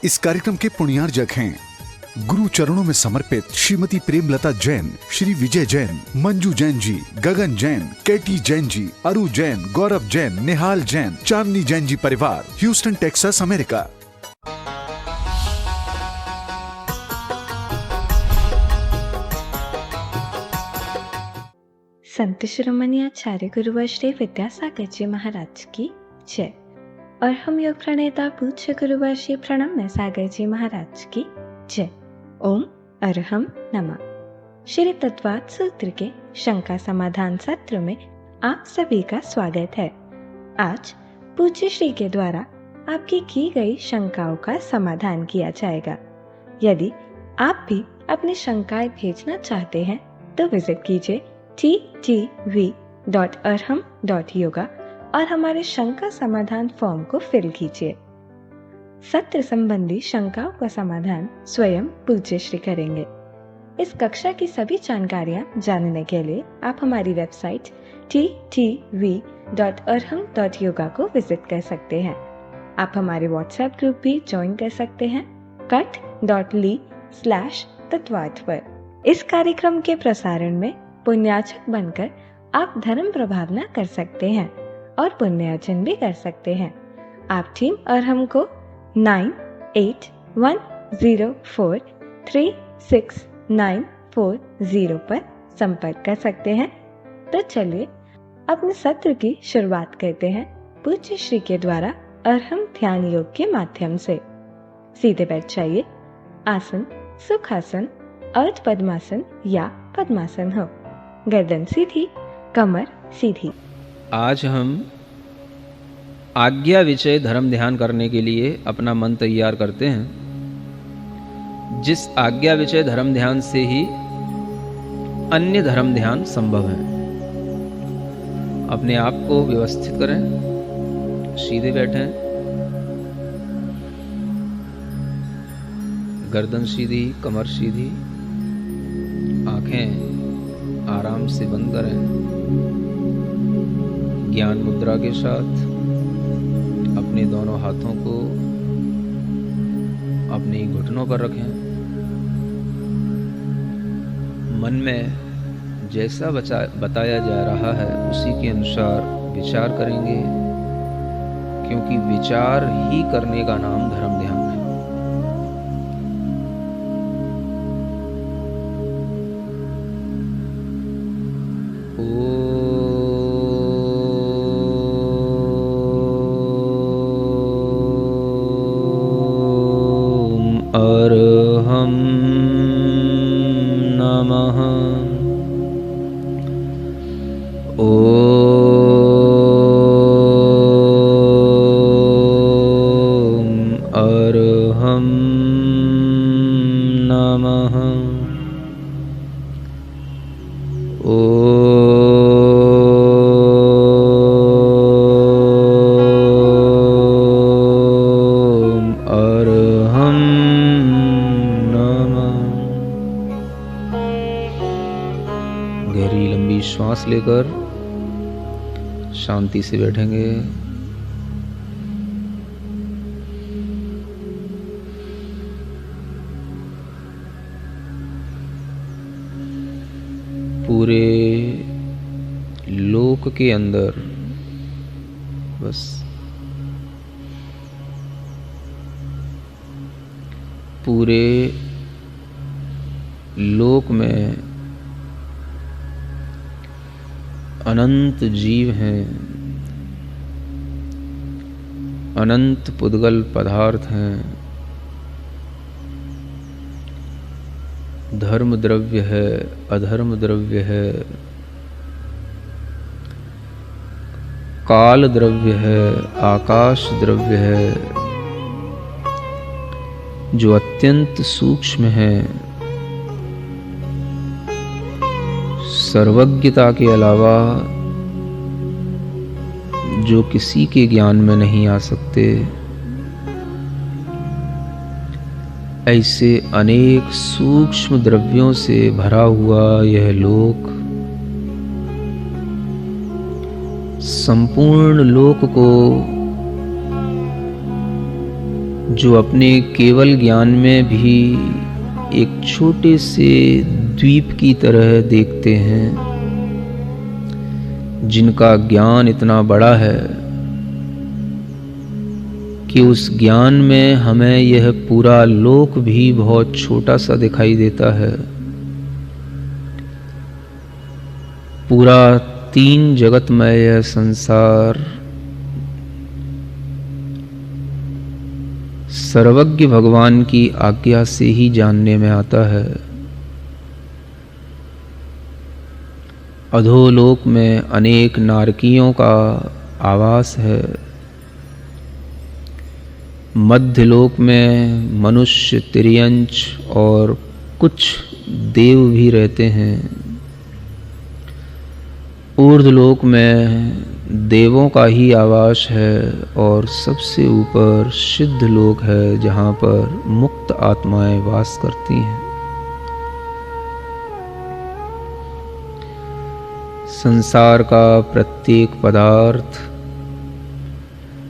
इस कार्यक्रम के पुण्यार्जक हैं गुरु चरणों में समर्पित श्रीमती प्रेमलता जैन, श्री विजय जैन, मंजू जैन जी, गगन जैन, केटी जैन जी, अरु जैन, गौरव जैन, निहाल जैन, चांदनी जैन जी परिवार, Houston Texas, America. Sant Shiromani आचार्य गुरुवर श्री विद्यासागर जी महाराज की जय और हम योग प्रणेता पूज्य गुरुवर श्री प्रणम्य सागर जी महाराज की जय। ओम अरहम नमः। श्री तत्वात् सूत्र के शंका समाधान सत्र में आप सभी का स्वागत है। आज पूज्य श्री के द्वारा आपकी की गई शंकाओं का समाधान किया जाएगा। यदि आप भी अपनी शंकाएं भेजना चाहते हैं तो विजिट कीजिए ttv.arham.yoga और हमारे शंका समाधान फॉर्म को फिल कीजिए। सत्र संबंधी शंकाओं का समाधान स्वयं पूज्य श्री करेंगे। इस कक्षा की सभी जानकारियां जानने के लिए आप हमारी वेबसाइट ttv.arham.yoga को विजिट कर सकते हैं। आप हमारे व्हाट्सएप ग्रुप भी ज्वाइन कर सकते हैं cut.ly/तत्वात् पर। इस कार्यक्रम के प्रसारण में पुण्यार्चक बनकर आप धर्म प्रभावना कर सकते हैं और पुण्यार्जन भी कर सकते हैं। आप टीम अरहम को 9810436940 पर संपर्क कर सकते हैं। तो चलिए अपने सत्र की शुरुआत करते हैं पूज्य श्री के द्वारा अरहम ध्यान योग के माध्यम से। सीधे बैठ जाइए। आसन सुखासन, अर्ध पद्मासन या पद्मासन हो। गर्दन सीधी, कमर सीधी। आज हम आज्ञा विषय धर्म ध्यान करने के लिए अपना मन तैयार करते हैं। जिस आज्ञा विषय धर्म ध्यान से ही अन्य धर्म ध्यान संभव है। अपने आप को व्यवस्थित करें, सीधे बैठें, गर्दन सीधी, कमर सीधी, आंखें आराम से बंद करें। ज्ञान मुद्रा के साथ अपने दोनों हाथों को अपने घुटनों पर रखें। मन में जैसा बताया जा रहा है उसी के अनुसार विचार करेंगे, क्योंकि विचार ही करने का नाम धर्म ध्यान है। अरहम नमः। ओम अरहम नमः। गहरी लंबी श्वास लेकर शांति से बैठेंगे। पूरे लोक के अंदर बस पूरे लोक में अनंत जीव हैं, अनंत पुद्गल पदार्थ हैं, धर्म द्रव्य है, अधर्म द्रव्य है, काल द्रव्य है, आकाश द्रव्य है, जो अत्यंत सूक्ष्म है, सर्वज्ञता के अलावा जो किसी के ज्ञान में नहीं आ सकते। ऐसे अनेक सूक्ष्म द्रव्यों से भरा हुआ यह लोक संपूर्ण लोक को जो अपने केवल ज्ञान में भी एक छोटे से द्वीप की तरह देखते हैं, जिनका ज्ञान इतना बड़ा है कि उस ज्ञान में हमें यह पूरा लोक भी बहुत छोटा सा दिखाई देता है। पूरा 3 जगतमय यह संसार सर्वज्ञ भगवान की आज्ञा से ही जानने में आता है। अधोलोक में अनेक नारकियों का आवास है। मध्यलोक में मनुष्य, तिर्यंच और कुछ देव भी रहते हैं। ऊर्ध्वलोक में देवों का ही आवास है और सबसे ऊपर सिद्ध लोक है, जहाँ पर मुक्त आत्माएं वास करती हैं। संसार का प्रत्येक पदार्थ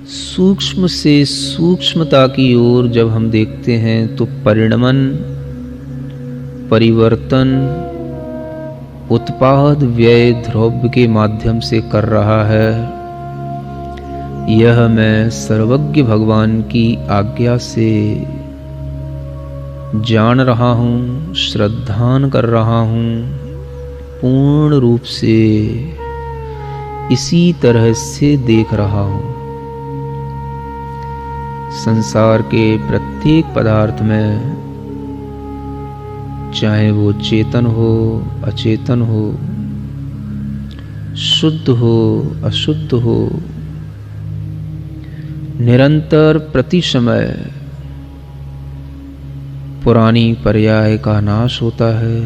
सूक्ष्म से सूक्ष्मता की ओर जब हम देखते हैं तो परिणमन, परिवर्तन, उत्पाद व्यय द्रव्य के माध्यम से कर रहा है। यह मैं सर्वज्ञ भगवान की आज्ञा से जान रहा हूँ, श्रद्धान कर रहा हूँ, पूर्ण रूप से इसी तरह से देख रहा हूँ। संसार के प्रत्येक पदार्थ में, चाहे वो चेतन हो, अचेतन हो, शुद्ध हो, अशुद्ध हो, निरंतर प्रति समय पुरानी पर्याय का नाश होता है,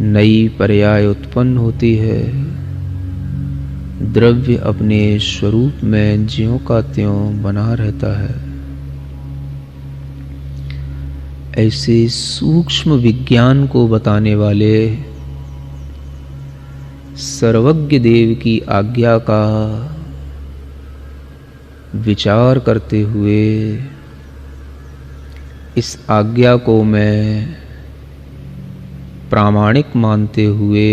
नई पर्याय उत्पन्न होती है। द्रव्य अपने स्वरूप में ज्यों का त्यों बना रहता है। ऐसे सूक्ष्म विज्ञान को बताने वाले सर्वज्ञ देव की आज्ञा का विचार करते हुए इस आज्ञा को मैं प्रामाणिक मानते हुए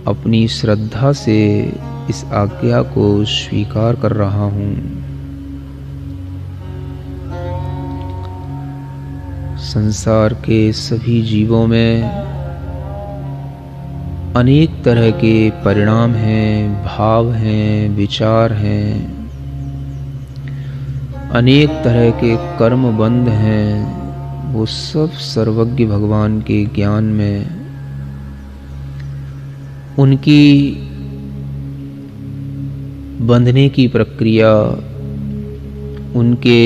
अपनी श्रद्धा से इस आज्ञा को स्वीकार कर रहा हूँ। संसार के सभी जीवों में अनेक तरह के परिणाम हैं, भाव हैं, विचार हैं, अनेक तरह के कर्म बंध हैं। वो सब सर्वज्ञ भगवान के ज्ञान में उनकी बंधने की प्रक्रिया, उनके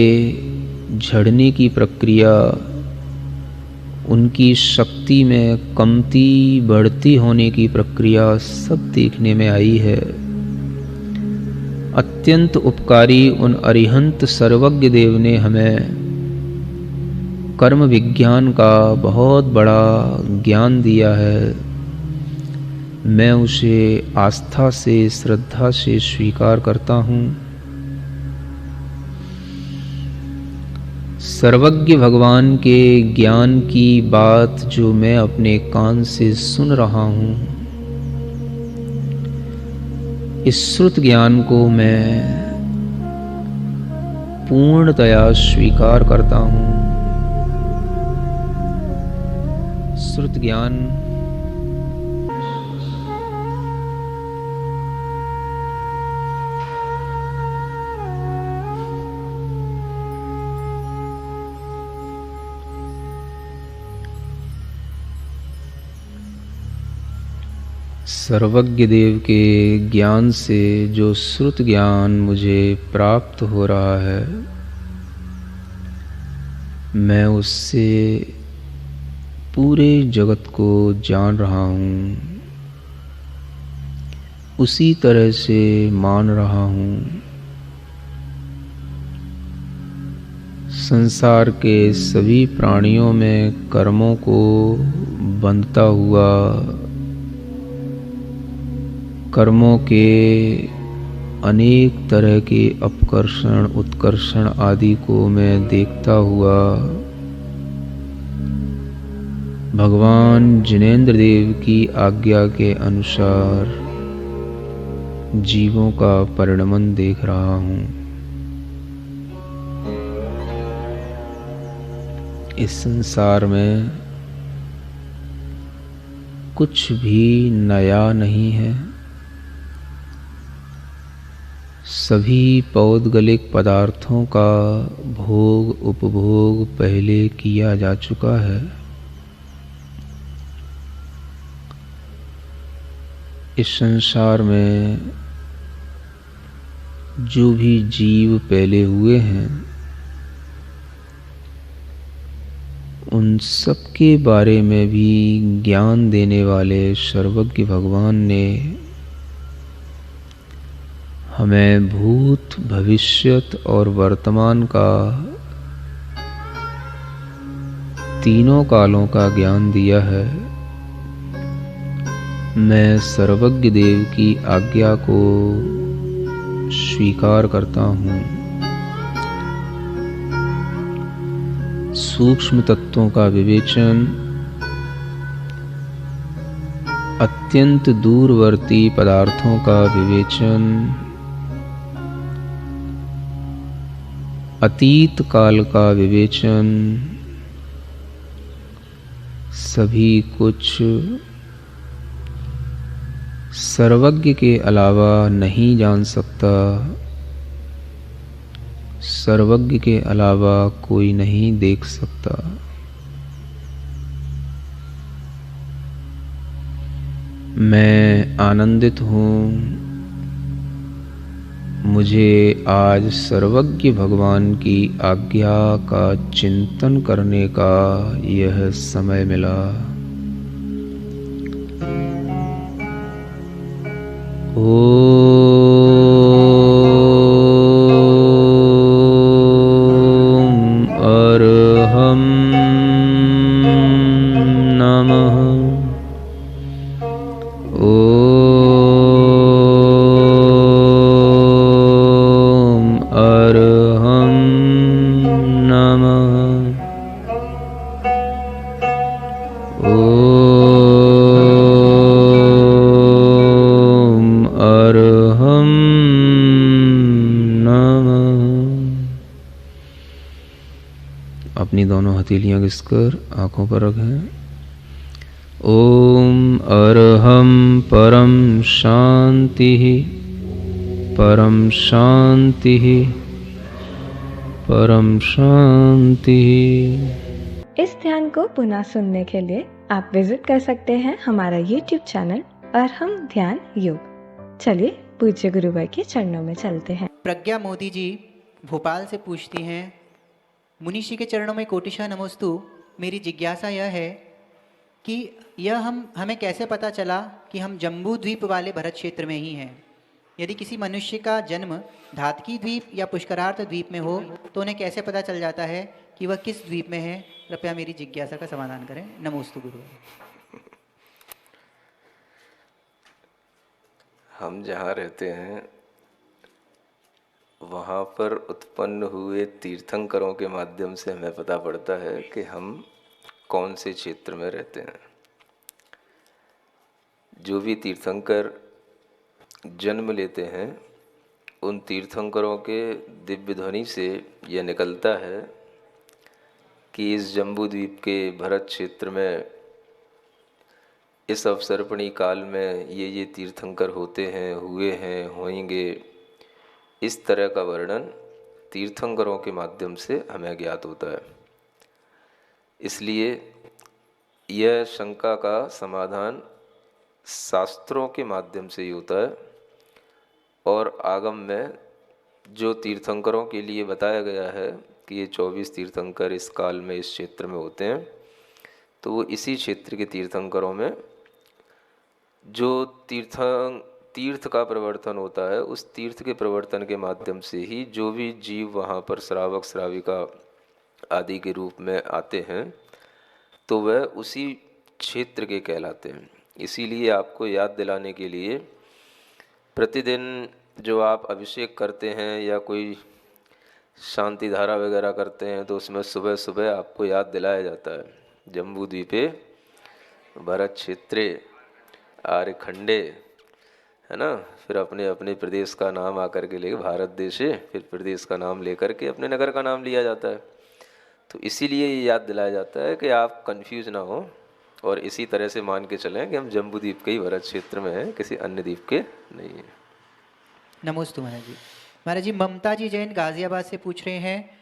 झड़ने की प्रक्रिया, उनकी शक्ति में कमती बढ़ती होने की प्रक्रिया सब देखने में आई है। अत्यंत उपकारी उन अरिहंत सर्वज्ञ देव ने हमें कर्म विज्ञान का बहुत बड़ा ज्ञान दिया है। मैं उसे आस्था से, श्रद्धा से स्वीकार करता हूँ। सर्वज्ञ भगवान के ज्ञान की बात जो मैं अपने कान से सुन रहा हूँ, इस श्रुत ज्ञान को मैं पूर्णतया स्वीकार करता हूँ। श्रुत ज्ञान सर्वज्ञ देव के ज्ञान से जो श्रुत ज्ञान मुझे प्राप्त हो रहा है, मैं उससे पूरे जगत को जान रहा हूँ, उसी तरह से मान रहा हूँ। संसार के सभी प्राणियों में कर्मों को बंधता हुआ, कर्मों के अनेक तरह के अपकर्षण उत्कर्षण आदि को मैं देखता हुआ भगवान जिनेंद्र देव की आज्ञा के अनुसार जीवों का परिणमन देख रहा हूँ। इस संसार में कुछ भी नया नहीं है। सभी पौद्गलिक पदार्थों का भोग उपभोग पहले किया जा चुका है। इस संसार में जो भी जीव पहले हुए हैं उन सब के बारे में भी ज्ञान देने वाले सर्वज्ञ भगवान ने हमें भूत भविष्यत और वर्तमान का तीनों कालों का ज्ञान दिया है। मैं सर्वज्ञ देव की आज्ञा को स्वीकार करता हूँ। सूक्ष्म तत्वों का विवेचन, अत्यंत दूरवर्ती पदार्थों का विवेचन, अतीत काल का विवेचन, सभी कुछ सर्वज्ञ के अलावा नहीं जान सकता। सर्वज्ञ के अलावा कोई नहीं देख सकता। मैं आनंदित हूँ। मुझे आज सर्वज्ञ भगवान की आज्ञा का चिंतन करने का यह समय मिला। ओम अरहं नमः। ओम अरहं नमः। अपनी दोनों हथेलियां घिसकर आंखों पर रखें। ओम अरहं परम शांति परम शांति परम शांति। इस ध्यान को पुनः सुनने के लिए आप विजिट कर सकते हैं हमारा YouTube चैनल अरहम ध्यान योग। चलिए पूज्य गुरुवर के चरणों में चलते हैं। प्रज्ञा मोदी जी भोपाल से पूछती हैं, मुनिषी के चरणों में कोटिशा नमोस्तु। मेरी जिज्ञासा यह है कि हमें कैसे पता चला कि हम जम्बू द्वीप वाले भरत क्षेत्र में ही हैं। यदि किसी मनुष्य का जन्म धातकी द्वीप या पुष्करार्थ द्वीप में हो तो उन्हें कैसे पता चल जाता है कि वह किस द्वीप में है? कृपया मेरी जिज्ञासा का समाधान करें। नमोस्तु गुरु। हम जहाँ रहते हैं वहाँ पर उत्पन्न हुए तीर्थंकरों के माध्यम से हमें पता पड़ता है कि हम कौन से क्षेत्र में रहते हैं। जो भी तीर्थंकर जन्म लेते हैं उन तीर्थंकरों के दिव्य ध्वनि से यह निकलता है कि इस जम्बू द्वीप के भरत क्षेत्र में इस अवसर्पणी काल में ये तीर्थंकर होते हैं, हुए हैं, होंगे। इस तरह का वर्णन तीर्थंकरों के माध्यम से हमें ज्ञात होता है। इसलिए यह शंका का समाधान शास्त्रों के माध्यम से ही होता है और आगम में जो तीर्थंकरों के लिए बताया गया है कि ये 24 तीर्थंकर इस काल में इस क्षेत्र में होते हैं, तो वो इसी क्षेत्र के तीर्थंकरों में जो तीर्थ का प्रवर्तन होता है, उस तीर्थ के प्रवर्तन के माध्यम से ही जो भी जीव वहाँ पर श्रावक श्राविका आदि के रूप में आते हैं तो वह उसी क्षेत्र के कहलाते हैं। इसीलिए आपको याद दिलाने के लिए प्रतिदिन जो आप अभिषेक करते हैं या कोई शांति धारा वगैरह करते हैं तो उसमें सुबह सुबह आपको याद दिलाया जाता है जम्बू द्वीपे भरत क्षेत्रे आर्यखंडे, है ना। फिर अपने अपने प्रदेश का नाम आकर के लेके भारत देशे, फिर प्रदेश का नाम लेकर के अपने नगर का नाम लिया जाता है। तो इसीलिए ये याद दिलाया जाता है कि आप कंफ्यूज ना हो और इसी तरह से मान के चलें कि हम जम्बू द्वीप के ही भरत क्षेत्र में हैं, किसी अन्य द्वीप के नहीं हैं। नमोस्तु महाराज जी। महाराज जी, ममता जी जैन गाजियाबाद से पूछ रहे हैं,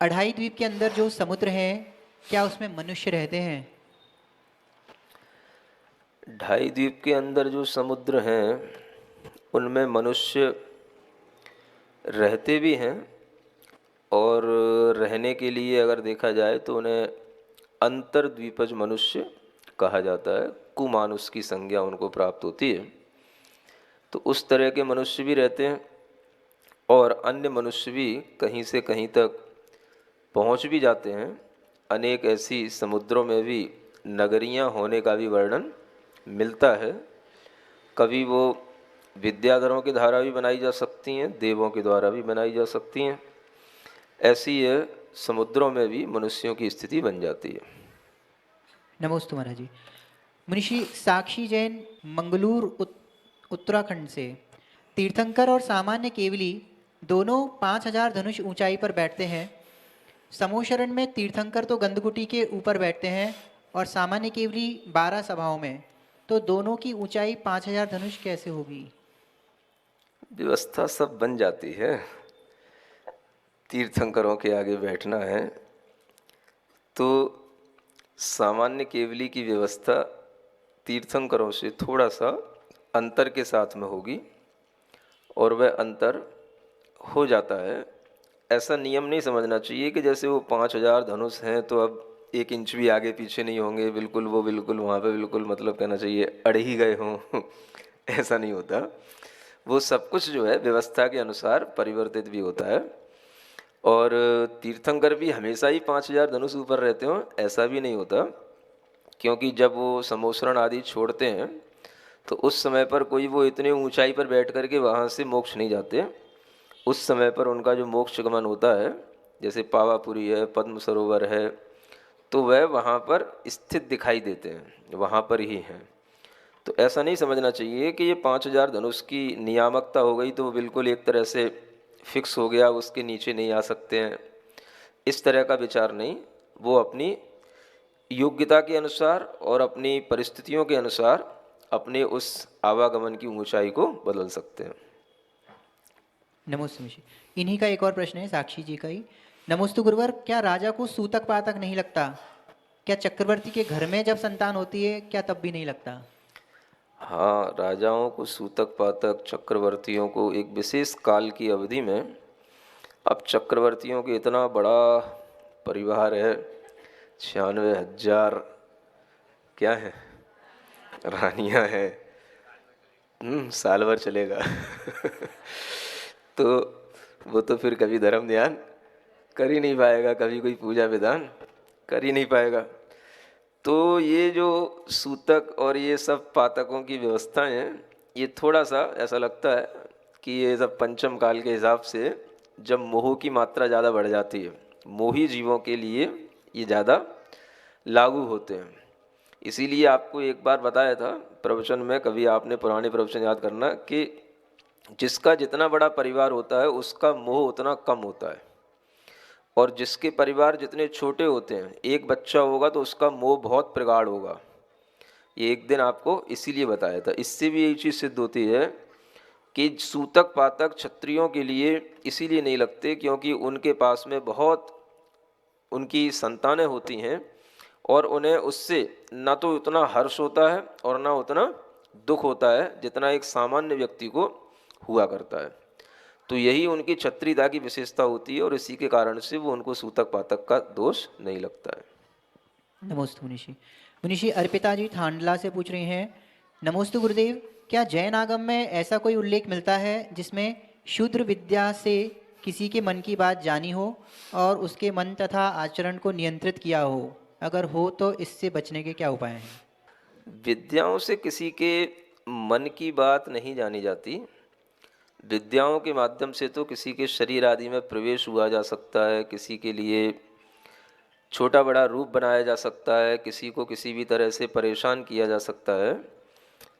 अढ़ाई द्वीप के अंदर जो समुद्र है क्या उसमें मनुष्य रहते हैं? ढाई द्वीप के अंदर जो समुद्र हैं उनमें मनुष्य रहते भी हैं और रहने के लिए अगर देखा जाए तो उन्हें अंतर्द्वीपज मनुष्य कहा जाता है। कुमानुष की संज्ञा उनको प्राप्त होती है। तो उस तरह के मनुष्य भी रहते हैं और अन्य मनुष्य भी कहीं से कहीं तक पहुंच भी जाते हैं। अनेक ऐसी समुद्रों में भी नगरियां होने का भी वर्णन मिलता है। कभी वो विद्याधरों की धारा भी बनाई जा सकती हैं, देवों के द्वारा भी बनाई जा सकती हैं। ऐसी ये समुद्रों में भी मनुष्यों की स्थिति बन जाती है। नमोस्तु महाराज जी। मुनिषी साक्षी जैन मंगलूर उत्तराखंड से, तीर्थंकर और सामान्य केवली दोनों 5000 धनुष ऊंचाई पर बैठते हैं। समूहशरण में तीर्थंकर तो गंधकुटी के ऊपर बैठते हैं और सामान्य केवली 12 सभाओं में, तो दोनों की ऊंचाई 5000 धनुष कैसे होगी? व्यवस्था सब बन जाती है। तीर्थंकरों के आगे बैठना है तो सामान्य केवली की व्यवस्था तीर्थंकरों से थोड़ा सा अंतर के साथ में होगी और वह अंतर हो जाता है। ऐसा नियम नहीं समझना चाहिए कि जैसे वो 5000 धनुष हैं तो अब 1 इंच भी आगे पीछे नहीं होंगे, बिल्कुल वो बिल्कुल वहाँ पे बिल्कुल, मतलब कहना चाहिए अड़ ही गए हों। ऐसा नहीं होता। वो सब कुछ जो है व्यवस्था के अनुसार परिवर्तित भी होता है। और तीर्थंकर भी हमेशा ही 5000 धनुष ऊपर रहते हों ऐसा भी नहीं होता, क्योंकि जब वो समोसरण आदि छोड़ते हैं तो उस समय पर कोई वो इतने ऊंचाई पर बैठ कर के वहाँ से मोक्ष नहीं जाते। उस समय पर उनका जो मोक्ष गमन होता है, जैसे पावापुरी है, पद्म सरोवर है, तो वह वहाँ पर स्थित दिखाई देते हैं, वहाँ पर ही हैं। तो ऐसा नहीं समझना चाहिए कि ये 5000 धनुष की नियामकता हो गई तो वो बिल्कुल एक तरह से फिक्स हो गया, उसके नीचे नहीं आ सकते हैं। इस तरह का विचार नहीं। वो अपनी योग्यता के अनुसार और अपनी परिस्थितियों के अनुसार अपने उस आवागमन की ऊंचाई को बदल सकते हैं। नमोस्तु मुनिषी। इन्हीं का एक और प्रश्न है, साक्षी जी का ही। नमोस्तु गुरुवर, क्या राजा को सूतक पातक नहीं लगता? क्या चक्रवर्ती के घर में जब संतान होती है क्या तब भी नहीं लगता? हाँ, राजाओं को सूतक पातक, चक्रवर्तियों को एक विशेष काल की अवधि में, अब चक्रवर्तियों के इतना बड़ा परिवार है, 96,000 क्या है रानियां हैं, साल भर चलेगा। तो वो तो फिर कभी धर्म ध्यान कर ही नहीं पाएगा, कभी कोई पूजा विधान कर ही नहीं पाएगा। तो ये जो सूतक और ये सब पातकों की व्यवस्थाएं हैं, ये थोड़ा सा ऐसा लगता है कि ये सब पंचम काल के हिसाब से जब मोह की मात्रा ज़्यादा बढ़ जाती है, मोही जीवों के लिए ये ज़्यादा लागू होते हैं। इसीलिए आपको एक बार बताया था प्रवचन में, कभी आपने पुराने प्रवचन याद करना, कि जिसका जितना बड़ा परिवार होता है उसका मोह उतना कम होता है, और जिसके परिवार जितने छोटे होते हैं, एक बच्चा होगा तो उसका मोह बहुत प्रगाढ़ होगा। ये एक दिन आपको इसीलिए बताया था। इससे भी यही चीज़ सिद्ध होती है कि सूतक पातक क्षत्रियों के लिए इसीलिए नहीं लगते क्योंकि उनके पास में बहुत उनकी संतानें होती हैं और उन्हें उससे ना तो उतना हर्ष होता है और ना उतना दुख होता है जितना एक सामान्य व्यक्ति को हुआ करता है। तो यही उनकी क्षत्रियता की विशेषता होती है और इसी के कारण से वो उनको सूतक पातक का दोष नहीं लगता है। नमोस्तु मुनिषी। मुनिषी अर्पिता जी थांडला से पूछ रही हैं, नमोस्तु गुरुदेव, क्या जैन आगम में ऐसा कोई उल्लेख मिलता है जिसमें शूद्र विद्या से किसी के मन की बात जानी हो और उसके मन तथा आचरण को नियंत्रित किया हो? अगर हो तो इससे बचने के क्या उपाय हैं? विद्याओं से किसी के मन की बात नहीं जानी जाती, विद्याओं के माध्यम से तो किसी के शरीर आदि में प्रवेश हुआ जा सकता है, किसी के लिए छोटा बड़ा रूप बनाया जा सकता है, किसी को किसी भी तरह से परेशान किया जा सकता है,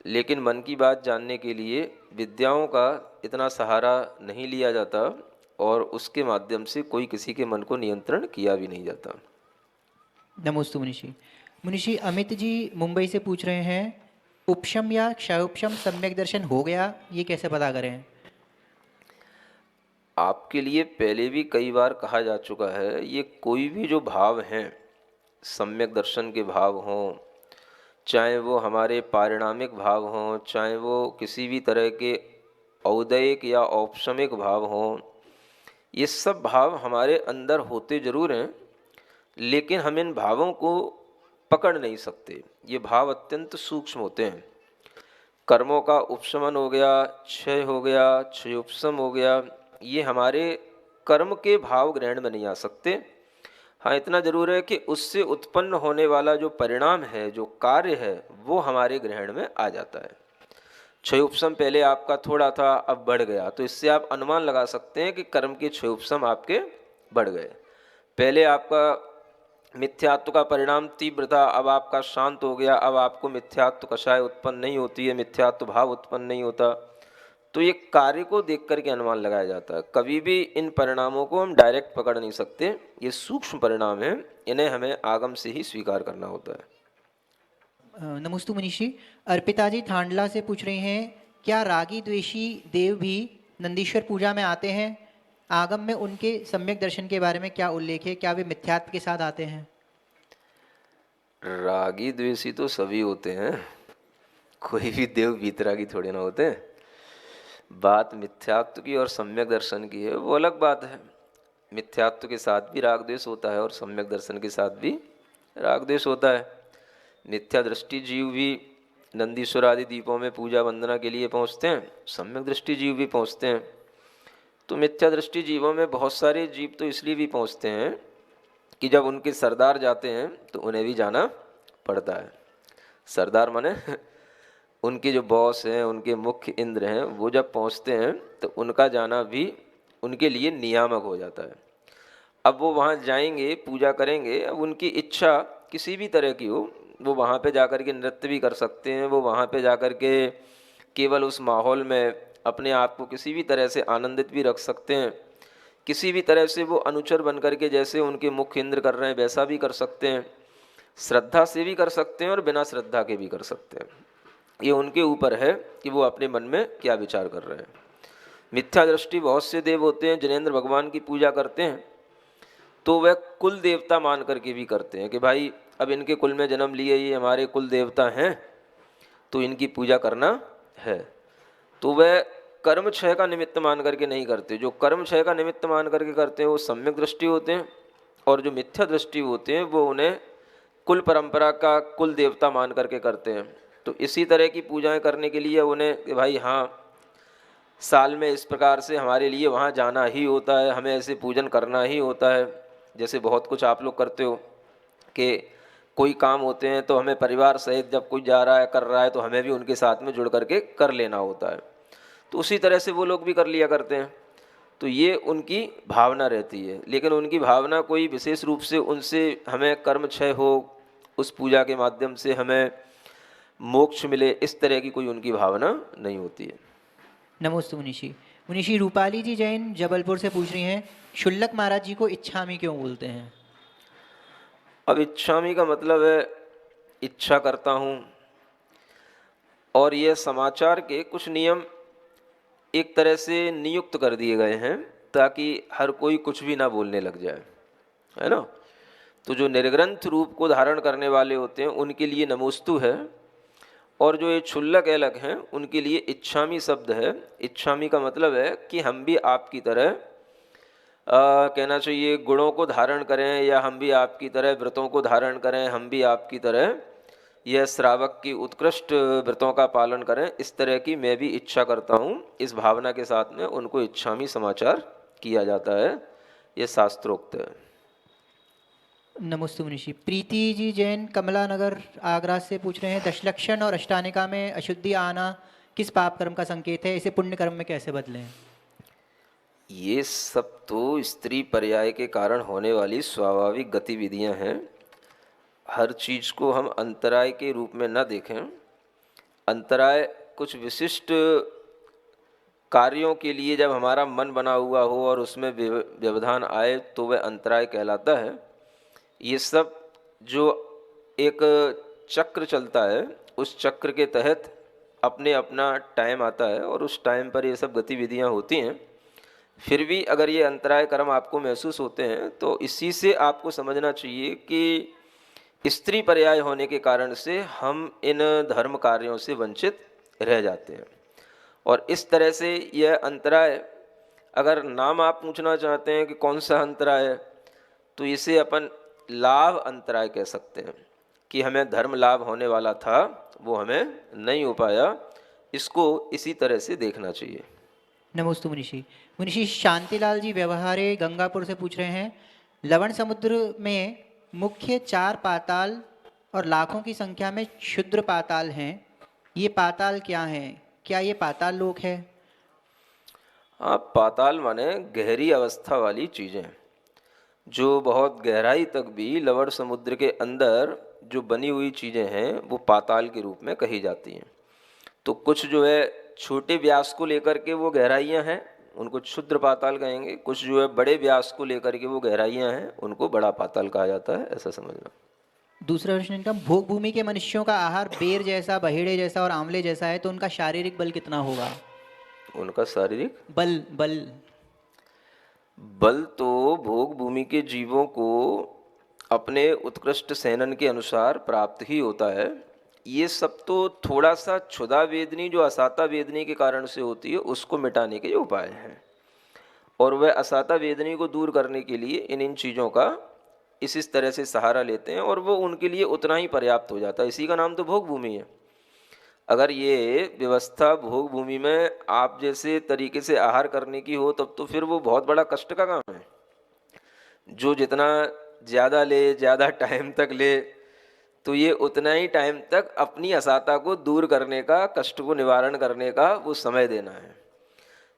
लेकिन मन की बात जानने के लिए विद्याओं का इतना सहारा नहीं लिया जाता और उसके माध्यम से कोई किसी के मन को नियंत्रण किया भी नहीं जाता। नमोस्तु मुनिषी। मुनिषी अमित जी मुंबई से पूछ रहे हैं, उपशम या क्षयोपशम सम्यक दर्शन हो गया, ये कैसे पता करें? आपके लिए पहले भी कई बार कहा जा चुका है, ये कोई भी जो भाव हैं, सम्यक दर्शन के भाव हों, चाहे वो हमारे पारिणामिक भाव हों, चाहे वो किसी भी तरह के औदयिक या औपशमिक भाव हों, ये सब भाव हमारे अंदर होते ज़रूर हैं, लेकिन हम इन भावों को पकड़ नहीं सकते। ये भाव अत्यंत सूक्ष्म होते हैं। कर्मों का उपशमन हो गया, क्षय हो गया, क्षयोपशम हो गया, ये हमारे कर्म के भाव ग्रहण में नहीं आ सकते। हाँ, इतना जरूर है कि उससे उत्पन्न होने वाला जो परिणाम है, जो कार्य है, वो हमारे ग्रहण में आ जाता है। क्षयोपशम पहले आपका थोड़ा था, अब बढ़ गया, तो इससे आप अनुमान लगा सकते हैं कि कर्म के क्षयोपशम आपके बढ़ गए। पहले आपका मिथ्यात्व का परिणाम तीव्र था, अब आपका शांत हो गया, अब आपको मिथ्यात्व कषाय उत्पन्न नहीं होती है, मिथ्यात्व भाव उत्पन्न नहीं होता। तो ये कार्य को देख करके अनुमान लगाया जाता है। कभी भी इन परिणामों को हम डायरेक्ट पकड़ नहीं सकते, ये सूक्ष्म परिणाम हैं, इन्हें हमें आगम से ही स्वीकार करना होता है। नमोस्तु मुनिषी। अर्पिता जी थांडला से पूछ रही हैं, क्या रागी द्वेषी देव भी नंदीश्वर पूजा में आते हैं? आगम में उनके सम्यक दर्शन के बारे में क्या उल्लेख है? क्या वे मिथ्यात्व के साथ आते हैं? रागी द्वेषी तो सभी होते हैं, कोई भी देव वीतरागी थोड़े ना होते हैं। बात मिथ्यात्व की और सम्यक दर्शन की है, वो अलग बात है। मिथ्यात्व के साथ भी राग द्वेष होता है और सम्यक दर्शन के साथ भी राग द्वेष होता है। मिथ्या दृष्टि जीव भी नंदीश्वर आदि दीपों में पूजा वंदना के लिए पहुंचते हैं, सम्यक दृष्टि जीव भी पहुंचते हैं। तो मिथ्या दृष्टि जीवों में बहुत सारे जीव तो इसलिए भी पहुंचते हैं कि जब उनके सरदार जाते हैं तो उन्हें भी जाना पड़ता है। सरदार माने उनके जो बॉस हैं, उनके मुख्य इंद्र हैं, वो जब पहुंचते हैं तो उनका जाना भी उनके लिए नियामक हो जाता है। अब वो वहाँ जाएंगे, पूजा करेंगे, अब उनकी इच्छा किसी भी तरह की हो, वो वहाँ पे जाकर के नृत्य भी कर सकते हैं, वो वहाँ पे जाकर के केवल उस माहौल में अपने आप को किसी भी तरह से आनंदित भी रख सकते हैं। किसी भी तरह से वो अनुचर बन करके जैसे उनके मुख्य इंद्र कर रहे हैं वैसा भी कर सकते हैं। श्रद्धा से भी कर सकते हैं और बिना श्रद्धा के भी कर सकते हैं। ये उनके ऊपर है कि वो अपने मन में क्या विचार कर रहे हैं। मिथ्या दृष्टि बहुत से देव होते हैं, जिनेंद्र भगवान की पूजा करते हैं तो वह कुल देवता मान करके भी करते हैं कि भाई अब इनके कुल में जन्म लिए, ये हमारे कुल देवता हैं तो इनकी पूजा करना है। तो वह कर्म क्षय का निमित्त मान करके नहीं करते। जो कर्म क्षय का निमित्त मान करके करते हैं वो सम्यक दृष्टि होते हैं, और जो मिथ्या दृष्टि होते हैं वो उन्हें कुल परंपरा का कुल देवता मान करके करते हैं। तो इसी तरह की पूजाएं करने के लिए उन्हें कि भाई हाँ, साल में इस प्रकार से हमारे लिए वहाँ जाना ही होता है, हमें ऐसे पूजन करना ही होता है। जैसे बहुत कुछ आप लोग करते हो कि कोई काम होते हैं तो हमें परिवार सहित जब कोई जा रहा है, कर रहा है, तो हमें भी उनके साथ में जुड़ करके कर लेना होता है। तो उसी तरह से वो लोग भी कर लिया करते हैं। तो ये उनकी भावना रहती है, लेकिन उनकी भावना कोई विशेष रूप से उनसे हमें कर्म क्षय हो, उस पूजा के माध्यम से हमें मोक्ष मिले, इस तरह की कोई उनकी भावना नहीं होती है। नमोस्तु मुनिषी। मुनिषी रूपाली जी जैन जबलपुर से पूछ रही हैं, शुल्लक महाराज जी को इच्छामी क्यों बोलते हैं? अब इच्छामी का मतलब है इच्छा करता हूँ, और यह समाचार के कुछ नियम एक तरह से नियुक्त कर दिए गए हैं ताकि हर कोई कुछ भी ना बोलने लग जाए, है ना। तो जो निर्ग्रंथ रूप को धारण करने वाले होते हैं उनके लिए नमोस्तु है, और जो ये क्षुल्लक अलग हैं उनके लिए इच्छामी शब्द है। इच्छामी का मतलब है कि हम भी आपकी तरह कहना चाहिए गुणों को धारण करें, या हम भी आपकी तरह व्रतों को धारण करें, हम भी आपकी तरह यह श्रावक की उत्कृष्ट व्रतों का पालन करें, इस तरह की मैं भी इच्छा करता हूँ। इस भावना के साथ में उनको इच्छामी समाचार किया जाता है, यह शास्त्रोक्त है। नमोस्तु मुनिषी। प्रीति जी जैन कमला नगर आगरा से पूछ रहे हैं, दशलक्षण और अष्टानिका में अशुद्धि आना किस पाप कर्म का संकेत है, इसे पुण्य कर्म में कैसे बदलें? ये सब तो स्त्री पर्याय के कारण होने वाली स्वाभाविक गतिविधियां हैं। हर चीज को हम अंतराय के रूप में न देखें। अंतराय कुछ विशिष्ट कार्यों के लिए जब हमारा मन बना हुआ हो और उसमें व्यवधान आए तो वह अंतराय कहलाता है। ये सब जो एक चक्र चलता है, उस चक्र के तहत अपने अपना टाइम आता है और उस टाइम पर ये सब गतिविधियां होती हैं। फिर भी अगर ये अंतराय कर्म आपको महसूस होते हैं तो इसी से आपको समझना चाहिए कि स्त्री पर्याय होने के कारण से हम इन धर्म कार्यों से वंचित रह जाते हैं। और इस तरह से यह अंतराय, अगर नाम आप पूछना चाहते हैं कि कौन सा अंतराय है, तो इसे अपन लाभ अंतराय कह सकते हैं कि हमें धर्म लाभ होने वाला था, वो हमें नहीं हो पाया। इसको इसी तरह से देखना चाहिए। नमोस्तु मुनिषि। मुनिषि शांतिलाल जी व्यवहारे गंगापुर से पूछ रहे हैं, लवण समुद्र में मुख्य 4 पाताल और लाखों की संख्या में क्षुद्र पाताल हैं। ये पाताल क्या हैं? क्या ये पाताल लोक है? हाँ, पाताल माने गहरी अवस्था वाली चीज़ें, जो बहुत गहराई तक भी लवण समुद्र के अंदर जो बनी हुई चीज़ें हैं वो पाताल के रूप में कही जाती हैं। तो कुछ जो है छोटे व्यास को लेकर के वो गहराइयाँ हैं, उनको क्षुद्र पाताल कहेंगे। कुछ जो है बड़े व्यास को लेकर के वो गहराइयाँ हैं, उनको बड़ा पाताल कहा जाता है, ऐसा समझना। दूसरा प्रश्न इनका, भोग भूमि के मनुष्यों का आहार बेर जैसा, बहेड़े जैसा और आंवले जैसा है, तो उनका शारीरिक बल कितना होगा? उनका शारीरिक बल बल तो भोग भूमि के जीवों को अपने उत्कृष्ट सेनन के अनुसार प्राप्त ही होता है। ये सब तो थोड़ा सा क्षुधा वेदनी जो असाता वेदनी के कारण से होती है, उसको मिटाने के उपाय हैं। और वह असाता वेदनी को दूर करने के लिए इन चीज़ों का इस तरह से सहारा लेते हैं और वो उनके लिए उतना ही पर्याप्त हो जाता है। इसी का नाम तो भोग भूमि है। अगर ये व्यवस्था भोग भूमि में आप जैसे तरीके से आहार करने की हो, तब तो फिर वो बहुत बड़ा कष्ट का काम है। जो जितना ज़्यादा ले, ज़्यादा टाइम तक ले, तो ये उतना ही टाइम तक अपनी असाता को दूर करने का, कष्ट को निवारण करने का वो समय देना है।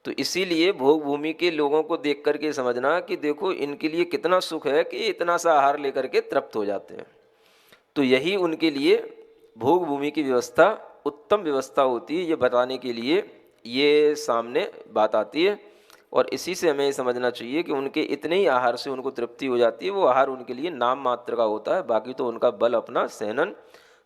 तो इसीलिए भोग भूमि के लोगों को देख करके समझना कि देखो इनके लिए कितना सुख है कि इतना सा आहार लेकर के तृप्त हो जाते हैं। तो यही उनके लिए भोग भूमि की व्यवस्था उत्तम व्यवस्था होती है, ये बताने के लिए ये सामने बात आती है। और इसी से हमें समझना चाहिए कि उनके इतने ही आहार से उनको तृप्ति हो जाती है। वो आहार उनके लिए नाम मात्र का होता है, बाकी तो उनका बल अपना सहनन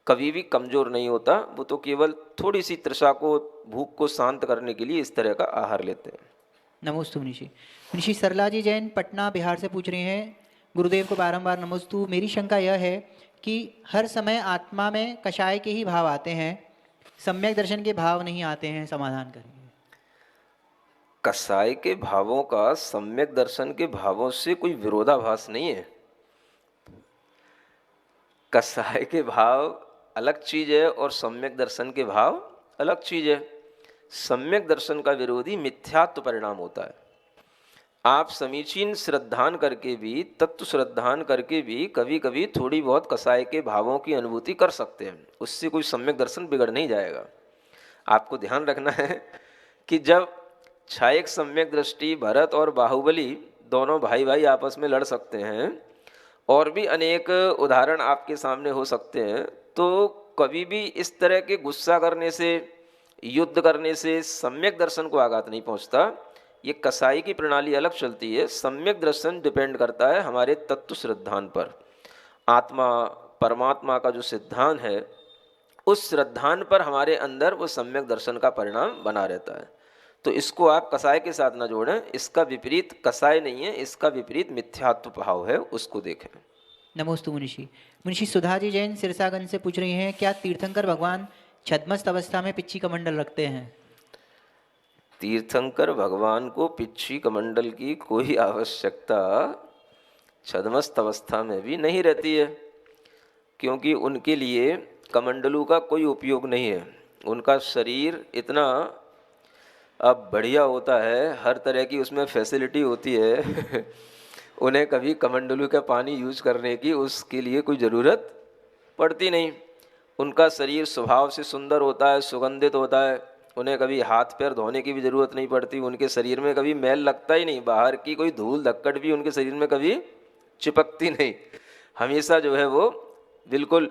कभी भी कमज़ोर नहीं होता। वो तो केवल थोड़ी सी तृषा को, भूख को शांत करने के लिए इस तरह का आहार लेते हैं। नमोस्तु मुनिषि। मुनिषि सरला जी जैन पटना बिहार से पूछ रहे हैं, गुरुदेव को बारंबार नमोस्तु। मेरी शंका यह है कि हर समय आत्मा में कषाय के ही भाव आते हैं, सम्यक दर्शन के भाव नहीं आते हैं, समाधान करेंगे। कसाय के भावों का सम्यक दर्शन के भावों से कोई विरोधाभास नहीं है। कसाय के भाव अलग चीज है और सम्यक दर्शन के भाव अलग चीज है। सम्यक दर्शन का विरोधी मिथ्यात्व परिणाम होता है। आप समीचीन श्रद्धान करके भी, तत्व श्रद्धान करके भी कभी कभी थोड़ी बहुत कसाय के भावों की अनुभूति कर सकते हैं, उससे कोई सम्यक दर्शन बिगड़ नहीं जाएगा। आपको ध्यान रखना है कि जब छायक सम्यक दृष्टि भरत और बाहुबली दोनों भाई भाई आपस में लड़ सकते हैं, और भी अनेक उदाहरण आपके सामने हो सकते हैं, तो कभी भी इस तरह के गुस्सा करने से, युद्ध करने से सम्यक दर्शन को आघात नहीं पहुंचता। ये कसाई की प्रणाली अलग चलती है। सम्यक दर्शन डिपेंड करता है हमारे तत्व श्रद्धान पर। आत्मा परमात्मा का जो सिद्धांत है, उस श्रद्धान पर हमारे अंदर वो सम्यक दर्शन का परिणाम बना रहता है। तो इसको आप कसाय के साथ ना जोड़ें। इसका विपरीत कसाय नहीं है, इसका विपरीत मिथ्यात्व भाव है, उसको देखें। नमोस्तु मुनिषि। मुनिषि सुधा जी जैन सिरसागंज से पूछ रही हैं, क्या तीर्थंकर भगवान छद्मस्त अवस्था में पिच्ची कमंडल रखते हैं? तीर्थंकर भगवान को पिच्छी कमंडल की कोई आवश्यकता छद्मस्त अवस्था में भी नहीं रहती है, क्योंकि उनके लिए कमंडलों का कोई उपयोग नहीं है। उनका शरीर इतना अब बढ़िया होता है, हर तरह की उसमें फैसिलिटी होती है उन्हें कभी कमंडलू का पानी यूज करने की उसके लिए कोई ज़रूरत पड़ती नहीं। उनका शरीर स्वभाव से सुंदर होता है, सुगंधित होता है, उन्हें कभी हाथ पैर धोने की भी ज़रूरत नहीं पड़ती, उनके शरीर में कभी मैल लगता ही नहीं, बाहर की कोई धूल धक्कड़ भी उनके शरीर में कभी चिपकती नहीं, हमेशा जो है वो बिल्कुल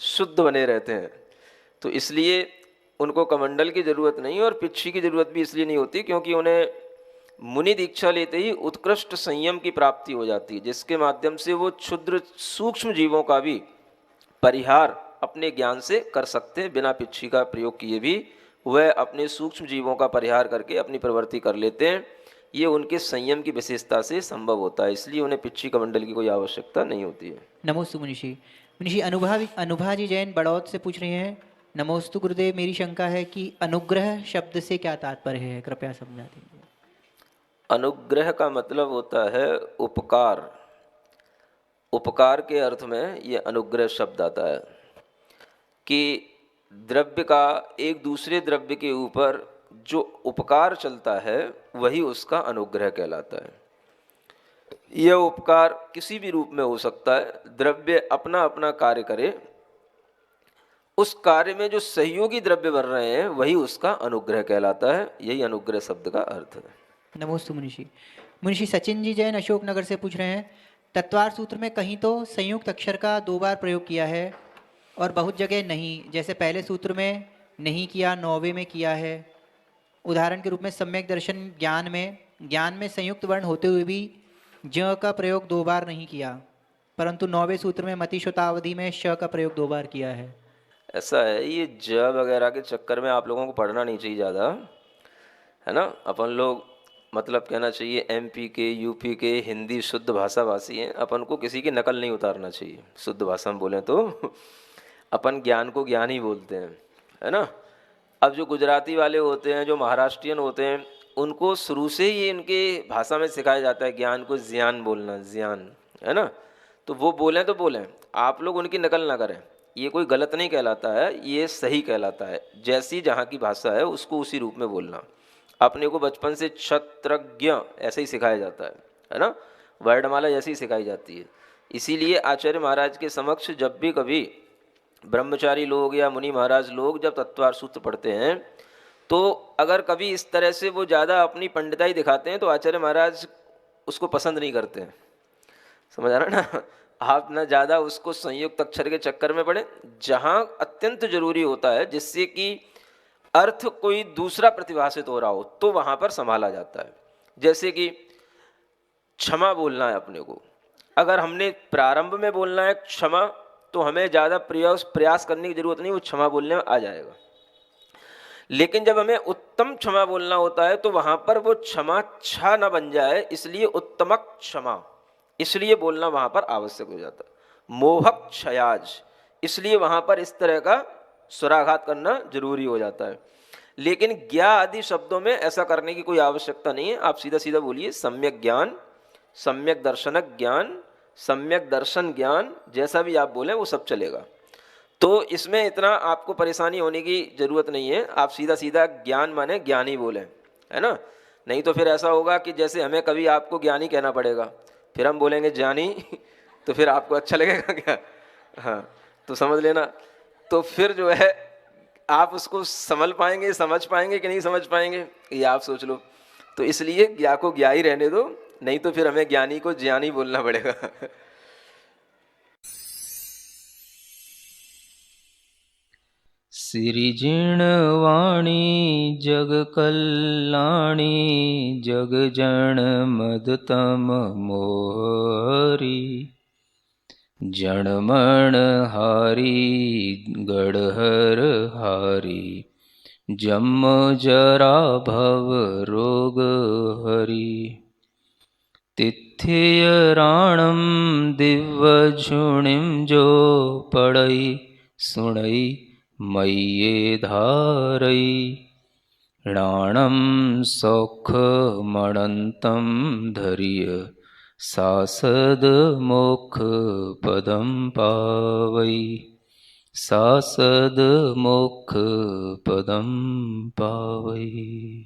शुद्ध बने रहते हैं। तो इसलिए उनको कमंडल की ज़रूरत नहीं और पिच्छी की ज़रूरत भी इसलिए नहीं होती क्योंकि उन्हें मुनि दीक्षा लेते ही उत्कृष्ट संयम की प्राप्ति हो जाती है, जिसके माध्यम से वो क्षुद्र सूक्ष्म जीवों का भी परिहार अपने ज्ञान से कर सकते हैं। बिना पिच्छी का प्रयोग किए भी वह अपने सूक्ष्म जीवों का परिहार करके अपनी प्रवृत्ति कर लेते हैं। ये उनके संयम की विशेषता से संभव होता है, इसलिए उन्हें पिच्छी कमंडल की कोई आवश्यकता नहीं होती है। नमोस्तु मुनिषि। मुनिषि अनुभा जी जैन बड़ौद से पूछ रहे हैं, नमोस्तु गुरुदेव, मेरी शंका है कि अनुग्रह शब्द से क्या तात्पर्य है, कृपया समझा दीजिए। अनुग्रह का मतलब होता है उपकार। उपकार के अर्थ में ये अनुग्रह शब्द आता है कि द्रव्य का एक दूसरे द्रव्य के ऊपर जो उपकार चलता है वही उसका अनुग्रह कहलाता है। यह उपकार किसी भी रूप में हो सकता है। द्रव्य अपना अपना कार्य करे, उस कार्य में जो सहयोगी द्रव्य बन रहे हैं वही उसका अनुग्रह कहलाता है। यही अनुग्रह शब्द का अर्थ है। नमोस्तु मुनिषि। मुनिषि सचिन जी जैन अशोकनगर से पूछ रहे हैं, तत्वार सूत्र में कहीं तो संयुक्त अक्षर का 2 बार प्रयोग किया है और बहुत जगह नहीं, जैसे पहले सूत्र में नहीं किया, 9वें में किया है। उदाहरण के रूप में सम्यक दर्शन ज्ञान में संयुक्त वर्ण होते हुए भी ज का प्रयोग 2 बार नहीं किया, परंतु 9वें सूत्र में मति शोतावधि में श का प्रयोग 2 बार किया है। ऐसा है, ये ज वगैरह के चक्कर में आप लोगों को पढ़ना नहीं चाहिए ज़्यादा, है ना। अपन लोग मतलब कहना चाहिए MP के UP के हिंदी शुद्ध भाषा भाषी हैं, अपन को किसी की नकल नहीं उतारना चाहिए। शुद्ध भाषा में बोलें तो अपन ज्ञान को ज्ञान ही बोलते हैं, है ना। अब जो गुजराती वाले होते हैं, जो महाराष्ट्रियन होते हैं, उनको शुरू से ही इनके भाषा में सिखाया जाता है ज्ञान को ज्ञान बोलना, ज्ञान, है ना। तो वो बोलें तो बोलें, आप लोग उनकी नकल ना करें। ये कोई गलत नहीं कहलाता है, ये सही कहलाता है। जैसी जहाँ की भाषा है उसको उसी रूप में बोलना। अपने को बचपन से क्षत्रज्ञ ऐसे ही सिखाया जाता है ना, वर्णमाला ऐसी ही सिखाई जाती है। इसीलिए आचार्य महाराज के समक्ष जब भी कभी ब्रह्मचारी लोग या मुनि महाराज लोग जब तत्वार सूत्र पढ़ते हैं, तो अगर कभी इस तरह से वो ज़्यादा अपनी पंडिताई दिखाते हैं तो आचार्य महाराज उसको पसंद नहीं करते हैं। समझ आ रहा ना। आप ना ज़्यादा उसको संयुक्त अक्षर के चक्कर में पड़े, जहाँ अत्यंत जरूरी होता है जिससे कि अर्थ कोई दूसरा प्रतिभाषित हो रहा हो तो वहाँ पर संभाला जाता है। जैसे कि क्षमा बोलना है अपने को, अगर हमने प्रारंभ में बोलना है क्षमा, तो हमें ज़्यादा प्रयास करने की जरूरत नहीं, वो क्षमा बोलने में आ जाएगा। लेकिन जब हमें उत्तम क्षमा बोलना होता है तो वहाँ पर वो क्षमा छा न बन जाए, इसलिए उत्तमक क्षमा इसलिए बोलना वहाँ पर आवश्यक हो जाता है। मोहक क्षयाज, इसलिए वहाँ पर इस तरह का स्वराघात करना जरूरी हो जाता है। लेकिन ज्ञा आदि शब्दों में ऐसा करने की कोई आवश्यकता नहीं है। आप सीधा सीधा बोलिए सम्यक ज्ञान, सम्यक दर्शनक ज्ञान, सम्यक दर्शन ज्ञान, जैसा भी आप बोलें वो सब चलेगा। तो इसमें इतना आपको परेशानी होने की जरूरत नहीं है। आप सीधा सीधा ज्ञान माने ज्ञानी बोलें, है ना। नहीं तो फिर ऐसा होगा कि जैसे हमें कभी आपको ज्ञानी कहना पड़ेगा, फिर हम बोलेंगे ज्ञानी तो फिर आपको अच्छा लगेगा क्या? हाँ, तो समझ लेना। तो फिर जो है आप उसको समझ पाएंगे कि नहीं समझ पाएंगे, ये आप सोच लो। तो इसलिए ज्ञा को ज्ञा ही रहने दो, नहीं तो फिर हमें ज्ञानी को ज्ञानी बोलना पड़ेगा। सिरिजिण वाणी जग कल्याणी, जग जन मदतम मोहरी, जणमण हारी गढ़हर हारी, जम जरा भव रोग हरी, तिथ्य राणम दिव्य झुणिम जो पड़ई सुणई मय्ये धारई, राणम सौख मणंतम धरिय, सासद मोक्ष पदम पावई, सासद मोक्ष पदम पावई।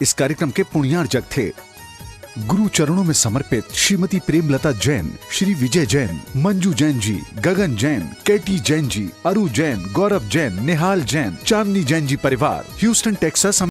इस कार्यक्रम के पुण्यार्जक थे। गुरु चरणों में समर्पित श्रीमती प्रेमलता जैन, श्री विजय जैन, मंजू जैन जी, गगन जैन, केटी जैन जी, अरु जैन, गौरव जैन, निहाल जैन, चांदनी जैन जी परिवार, ह्यूस्टन टेक्सास